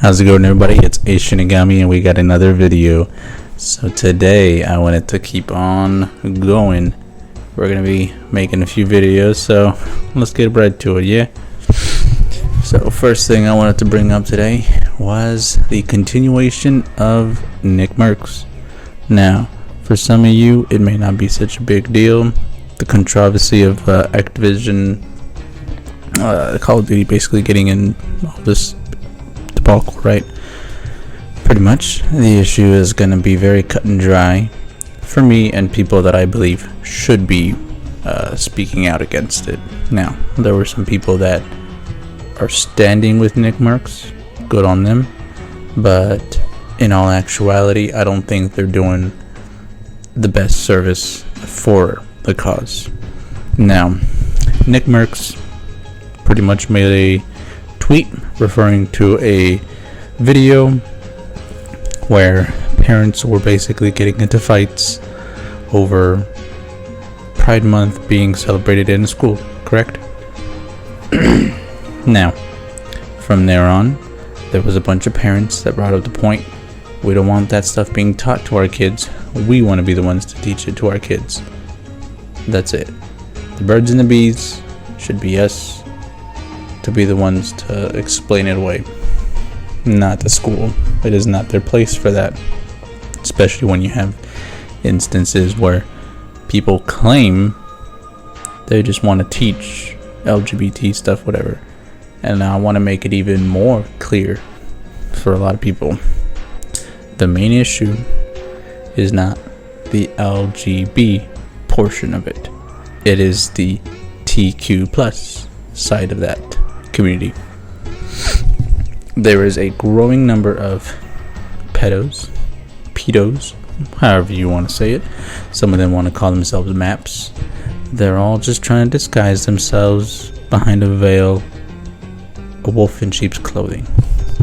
How's it going, everybody? It's Shinigami and we got another video. So today I wanted to keep on going. We're gonna be making a few videos, so let's get right to it. Yeah, so first thing I wanted to bring up today was the continuation of NikeMercs. Now for some of you it may not be such a big deal, the controversy of Activision Call of Duty basically getting in all this debacle, right? Pretty much the issue is going to be very cut and dry for me and people that I believe should be speaking out against it. Now there were some people that are standing with NikeMercs, good on them, but in all actuality I don't think they're doing the best service for the cause. Now NikeMercs pretty much made a tweet referring to a video where parents were basically getting into fights over Pride Month being celebrated in school, correct? Now, from there on, there was a bunch of parents that brought up the point, we don't want that stuff being taught to our kids, we want to be the ones to teach it to our kids. That's it. The birds and the bees should be us to be the ones to explain it away, not the school. It is not their place for that, especially when you have instances where people claim they just want to teach LGBT stuff, whatever. And I want to make it even more clear for a lot of people, the main issue is not the LGB portion of it, it is the TQ plus side of that community. There is a growing number of pedos, however you want to say it. Some of them want to call themselves maps. They're all just trying to disguise themselves behind a veil, a wolf in sheep's clothing,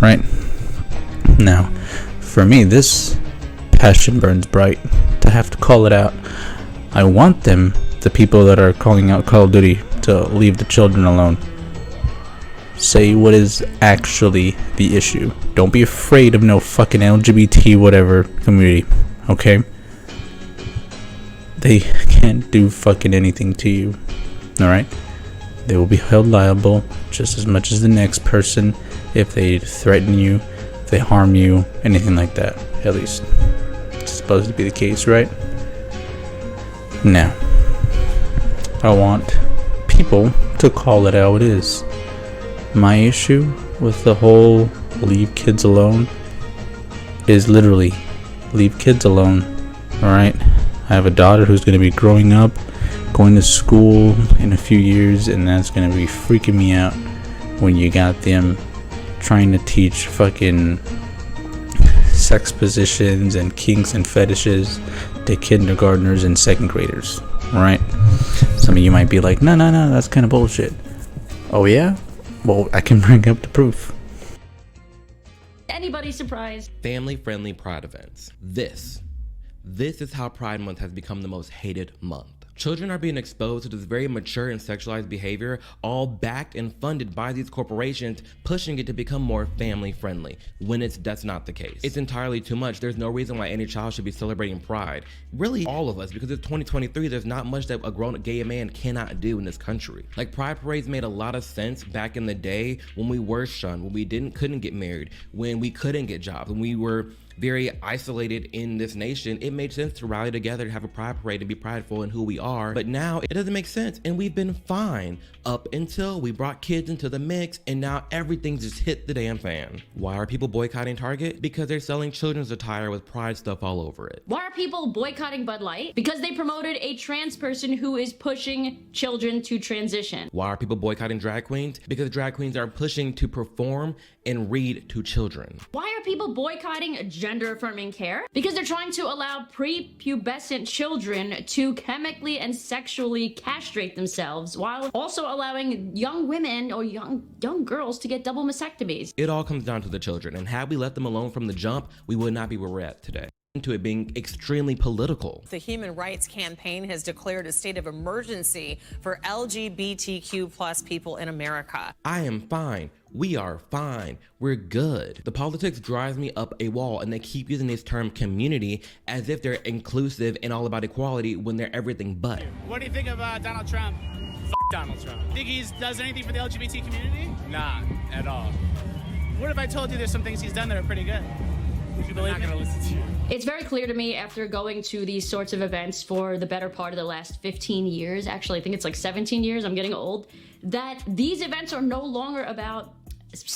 right? Now, for me, this passion burns bright to have to call it out. I want them, the people that are calling out Call of Duty, to leave the children alone. Say what is actually the issue. Don't be afraid of no fucking LGBT whatever community, okay? They can't do fucking anything to you, alright? They will be held liable just as much as the next person if they threaten you, if they harm you, anything like that. At least it's supposed to be the case, right? Now, I want people to call it how it is. My issue with the whole leave kids alone is literally leave kids alone. Alright, I have a daughter who's going to be growing up, going to school in a few years, and that's going to be freaking me out when you got them trying to teach fucking sex positions and kinks and fetishes to kindergartners and second graders. Alright, some of you might be like, no, that's kind of bullshit. Oh yeah? Well, I can bring up the proof. Anybody surprised? Family-friendly Pride events. This is how Pride Month has become the most hated month. Children are being exposed to this very mature and sexualized behavior, all backed and funded by these corporations, pushing it to become more family-friendly, when that's not the case. It's entirely too much. There's no reason why any child should be celebrating Pride. Really, all of us, because it's 2023, there's not much that a grown gay man cannot do in this country. Like, Pride parades made a lot of sense back in the day when we were shunned, when we couldn't get married, when we couldn't get jobs, when we were very isolated in this nation. It made sense to rally together to have a pride parade and be prideful in who we are. But now it doesn't make sense, and we've been fine up until we brought kids into the mix, and now everything just hit the damn fan. Why are people boycotting Target? Because they're selling children's attire with pride stuff all over it. Why are people boycotting Bud Light? Because they promoted a trans person who is pushing children to transition. Why are people boycotting drag queens? Because drag queens are pushing to perform and read to children. Why are people boycotting gender affirming care? Because they're trying to allow prepubescent children to chemically and sexually castrate themselves, while also allowing young women or young girls to get double mastectomies. It all comes down to the children, and had we let them alone from the jump, we would not be where we're at today. to it being extremely political. The Human Rights Campaign has declared a state of emergency for LGBTQ plus people in America. I am fine. We are fine. We're good. The politics drives me up a wall, and they keep using this term community as if they're inclusive and all about equality when they're everything but. What do you think about Donald Trump? F Donald Trump. Think he does anything for the LGBT community? Nah, at all. What if I told you there's some things he's done that are pretty good? Would you believe? I'm not gonna listen to you. It's very clear to me after going to these sorts of events for the better part of the last 15 years, actually I think it's like 17 years, I'm getting old, that these events are no longer about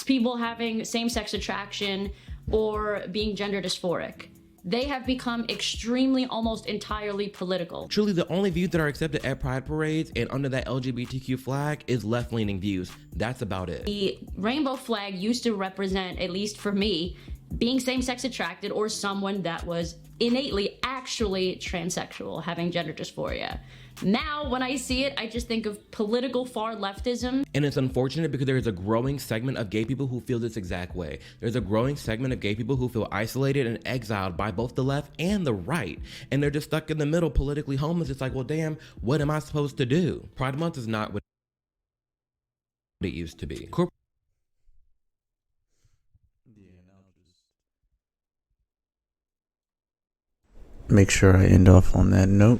people having same-sex attraction or being gender dysphoric. They have become extremely, almost entirely political. Truly, the only views that are accepted at pride parades and under that LGBTQ flag is left-leaning views. That's about it. The rainbow flag used to represent, at least for me, being same-sex attracted or someone that was innately actually transsexual, having gender dysphoria. Now, when I see it, I just think of political far leftism. And it's unfortunate because there is a growing segment of gay people who feel this exact way. There's a growing segment of gay people who feel isolated and exiled by both the left and the right. And they're just stuck in the middle, politically homeless. It's like, well, damn, what am I supposed to do? Pride Month is not what it used to be. Make sure I end off on that note.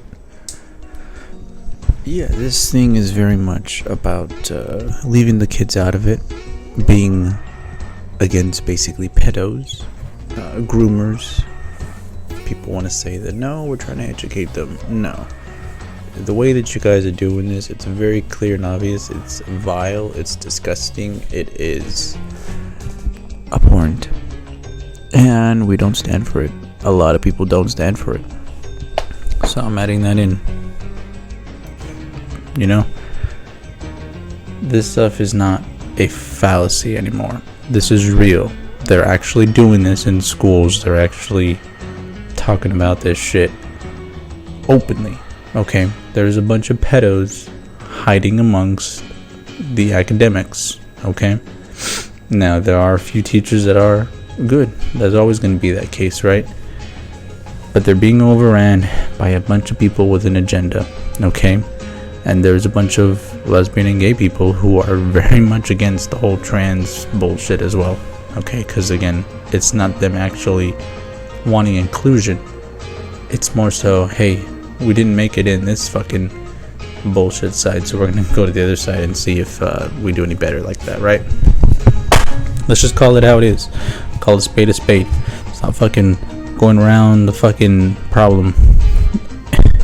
Yeah, this thing is very much about leaving the kids out of it, being against basically pedos, groomers. People want to say that, no, we're trying to educate them. No. The way that you guys are doing this, it's very clear and obvious. It's vile, it's disgusting, it is abhorrent. And we don't stand for it. A lot of people don't stand for it. So I'm adding that in. You know, this stuff is not a fallacy anymore. This is real. They're actually doing this in schools. They're actually talking about this shit openly. Okay, there's a bunch of pedos hiding amongst the academics. Okay, now there are a few teachers that are good. There's always going to be that case, right? But they're being overran by a bunch of people with an agenda. Okay. And there's a bunch of lesbian and gay people who are very much against the whole trans bullshit as well. Okay, because again, it's not them actually wanting inclusion. It's more so, hey, we didn't make it in this fucking bullshit side, so we're gonna go to the other side and see if we do any better like that, right? Let's just call it how it is. Call a spade a spade. It's not fucking going around the fucking problem.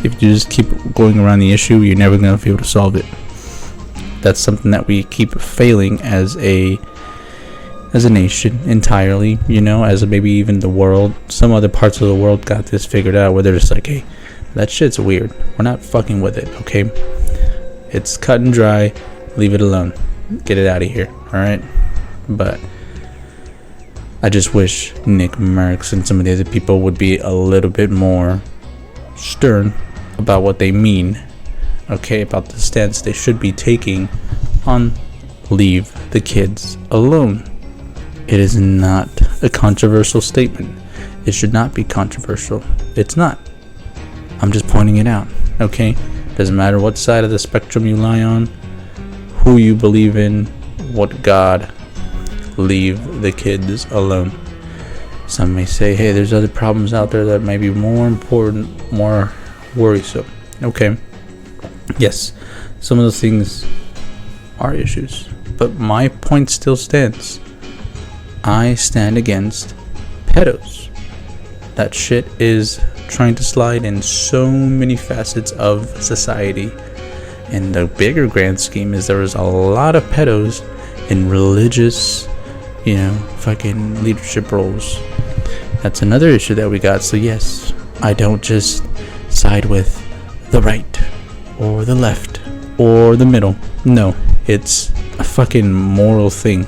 If you just keep going around the issue, you're never going to be able to solve it. That's something that we keep failing as a nation entirely, you know, as maybe even the world. Some other parts of the world got this figured out where they're just like, hey, that shit's weird. We're not fucking with it, okay? It's cut and dry. Leave it alone. Get it out of here, alright? But I just wish NikeMercs and some of the other people would be a little bit more stern about what they mean, okay, about the stance they should be taking on leave the kids alone. It is not a controversial statement. It should not be controversial. It's not. I'm just pointing it out, okay? Doesn't matter what side of the spectrum you lie on, who you believe in, what God. Leave the kids alone. Some may say, hey, there's other problems out there that may be more important, more worrisome. Okay. Yes, some of those things are issues. But my point still stands. I stand against pedos. That shit is trying to slide in so many facets of society. And the bigger grand scheme is there is a lot of pedos in religious, you know, fucking leadership roles. That's another issue that we got. So yes, I don't just side with the right or the left or the middle. No, it's a fucking moral thing.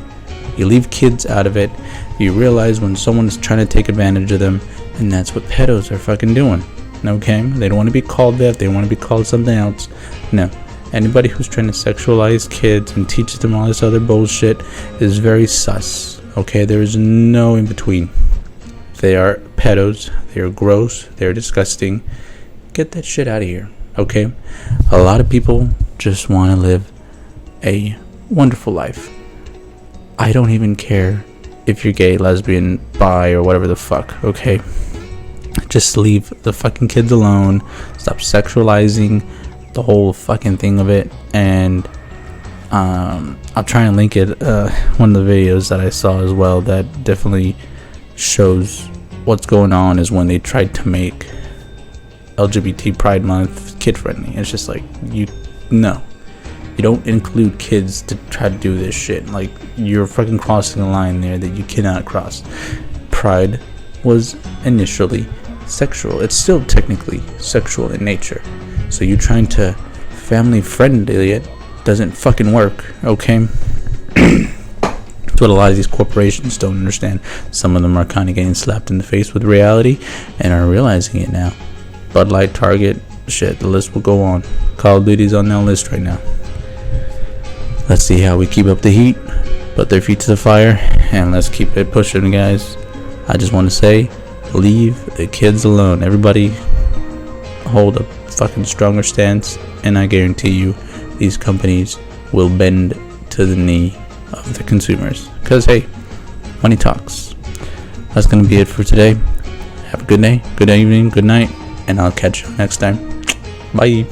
You leave kids out of it. You realize when someone is trying to take advantage of them, and that's what pedos are fucking doing. Okay? They don't want to be called that. They want to be called something else. No. Anybody who's trying to sexualize kids and teach them all this other bullshit is very sus. Okay? There is no in between. They are pedos. They are gross. They are disgusting. Get that shit out of here, okay? A lot of people just want to live a wonderful life. I don't even care if you're gay, lesbian, bi, or whatever the fuck, okay? Just leave the fucking kids alone. Stop sexualizing the whole fucking thing of it. And I'll try and link it, one of the videos that I saw as well that definitely shows what's going on is when they tried to make LGBT Pride Month kid friendly. It's just like, you don't include kids to try to do this shit. Like, you're fucking crossing a line there that you cannot cross. Pride was initially sexual. It's still technically sexual in nature. So you trying to family friendly it doesn't fucking work, okay? That's what a lot of these corporations don't understand. Some of them are kind of getting slapped in the face with reality and are realizing it now. Bud Light, Target, shit, the list will go on. Call of Duty's on that list right now. Let's see how we keep up the heat, put their feet to the fire, and let's keep it pushing, guys. I just want to say, leave the kids alone. Everybody hold a fucking stronger stance, and I guarantee you these companies will bend to the knee of the consumers, because hey, money talks. That's gonna be it for today. Have a good day, good evening, good night, and I'll catch you next time. Bye.